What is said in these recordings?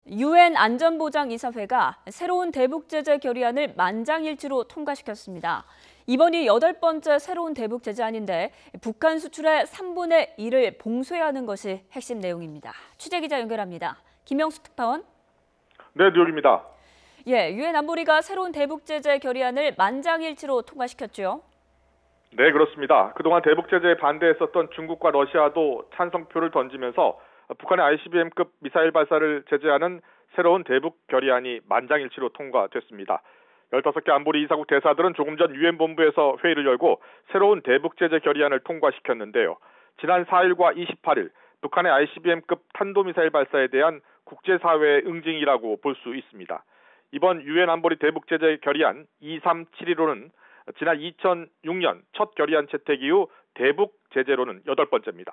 유엔 안전보장이사회가 새로운 대북 제재 결의안을 만장일치로 통과시켰습니다. 이번이 8번째 새로운 대북 제재안인데 북한 수출의 3분의 1을 봉쇄해야 하는 것이 핵심 내용입니다. 취재기자 연결합니다. 김영수 특파원. 네, 뉴욕입니다. 유엔 안보리가 새로운 대북 제재 결의안을 만장일치로 통과시켰죠. 네, 그렇습니다. 그동안 대북 제재에 반대했었던 중국과 러시아도 찬성표를 던지면서 북한의 ICBM급 미사일 발사를 제재하는 새로운 대북 결의안이 만장일치로 통과됐습니다. 15개 안보리 이사국 대사들은 조금 전 유엔 본부에서 회의를 열고 새로운 대북 제재 결의안을 통과시켰는데요. 지난 4일과 28일 북한의 ICBM급 탄도미사일 발사에 대한 국제사회의 응징이라고 볼 수 있습니다. 이번 유엔 안보리 대북 제재 결의안 2371호는 지난 2006년 첫 결의안 채택 이후 대북 제재로는 8번째입니다.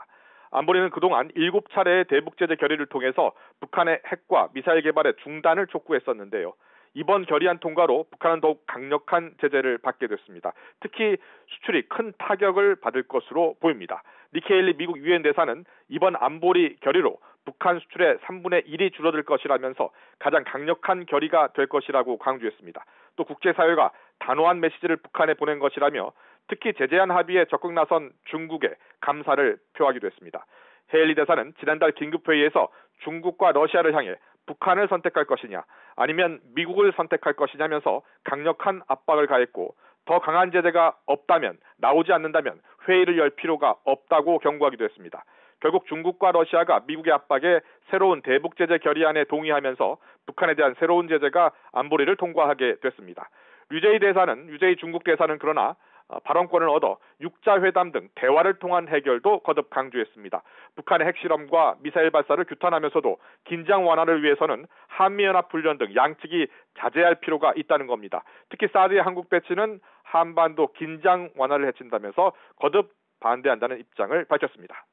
안보리는 그동안 7차례의 대북 제재 결의를 통해서 북한의 핵과 미사일 개발의 중단을 촉구했었는데요. 이번 결의안 통과로 북한은 더욱 강력한 제재를 받게 됐습니다. 특히 수출이 큰 타격을 받을 것으로 보입니다. 니키 헤일리 미국 유엔 대사는 이번 안보리 결의로 북한 수출의 3분의 1이 줄어들 것이라면서 가장 강력한 결의가 될 것이라고 강조했습니다. 또 국제사회가 단호한 메시지를 북한에 보낸 것이라며 특히 제재안 합의에 적극 나선 중국에 감사를 표하기도 했습니다. 헤일리 대사는 지난달 긴급회의에서 중국과 러시아를 향해 북한을 선택할 것이냐 아니면 미국을 선택할 것이냐면서 강력한 압박을 가했고 더 강한 제재가 없다면 나오지 않는다면 회의를 열 필요가 없다고 경고하기도 했습니다. 결국 중국과 러시아가 미국의 압박에 새로운 대북 제재 결의안에 동의하면서 북한에 대한 새로운 제재가 안보리를 통과하게 됐습니다. 유제이 중국 대사는 그러나 발언권을 얻어 육자회담 등 대화를 통한 해결도 거듭 강조했습니다. 북한의 핵실험과 미사일 발사를 규탄하면서도 긴장 완화를 위해서는 한미연합훈련 등 양측이 자제할 필요가 있다는 겁니다. 특히 사드의 한국 배치는 한반도 긴장 완화를 해친다면서 거듭 반대한다는 입장을 밝혔습니다.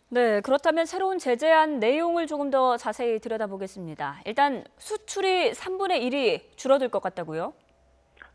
네, 그렇다면 새로운 제재안 내용을 조금 더 자세히 들여다보겠습니다. 일단 수출이 3분의 1이 줄어들 것 같다고요?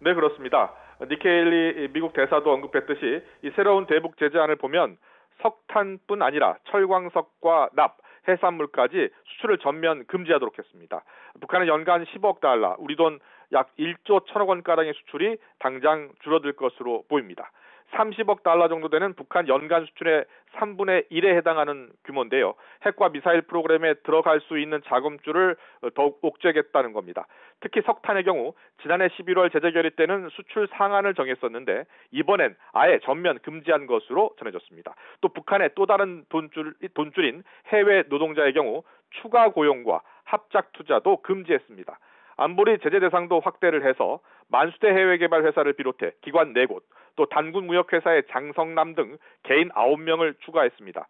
네, 그렇습니다. 니키 헤일리 미국 대사도 언급했듯이 이 새로운 대북 제재안을 보면 석탄뿐 아니라 철광석과 납, 해산물까지 수출을 전면 금지하도록 했습니다. 북한은 연간 10억 달러, 우리 돈 약 1조 1천억 원가량의 수출이 당장 줄어들 것으로 보입니다. 30억 달러 정도 되는 북한 연간 수출의 3분의 1에 해당하는 규모인데요. 핵과 미사일 프로그램에 들어갈 수 있는 자금줄을 더욱 옥죄겠다는 겁니다. 특히 석탄의 경우 지난해 11월 제재 결의 때는 수출 상한을 정했었는데 이번엔 아예 전면 금지한 것으로 전해졌습니다. 또 북한의 또 다른 돈줄인 해외 노동자의 경우 추가 고용과 합작 투자도 금지했습니다. 안보리 제재 대상도 확대를 해서 만수대 해외개발 회사를 비롯해 기관 4곳, 또 단군 무역회사의 장성남 등 개인 9명을 추가했습니다.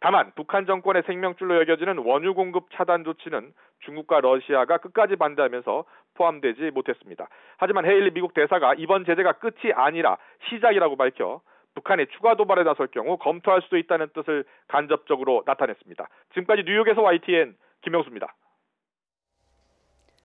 다만 북한 정권의 생명줄로 여겨지는 원유 공급 차단 조치는 중국과 러시아가 끝까지 반대하면서 포함되지 못했습니다. 하지만 헤일리 미국 대사가 이번 제재가 끝이 아니라 시작이라고 밝혀 북한이 추가 도발에 나설 경우 검토할 수도 있다는 뜻을 간접적으로 나타냈습니다. 지금까지 뉴욕에서 YTN 김영수입니다.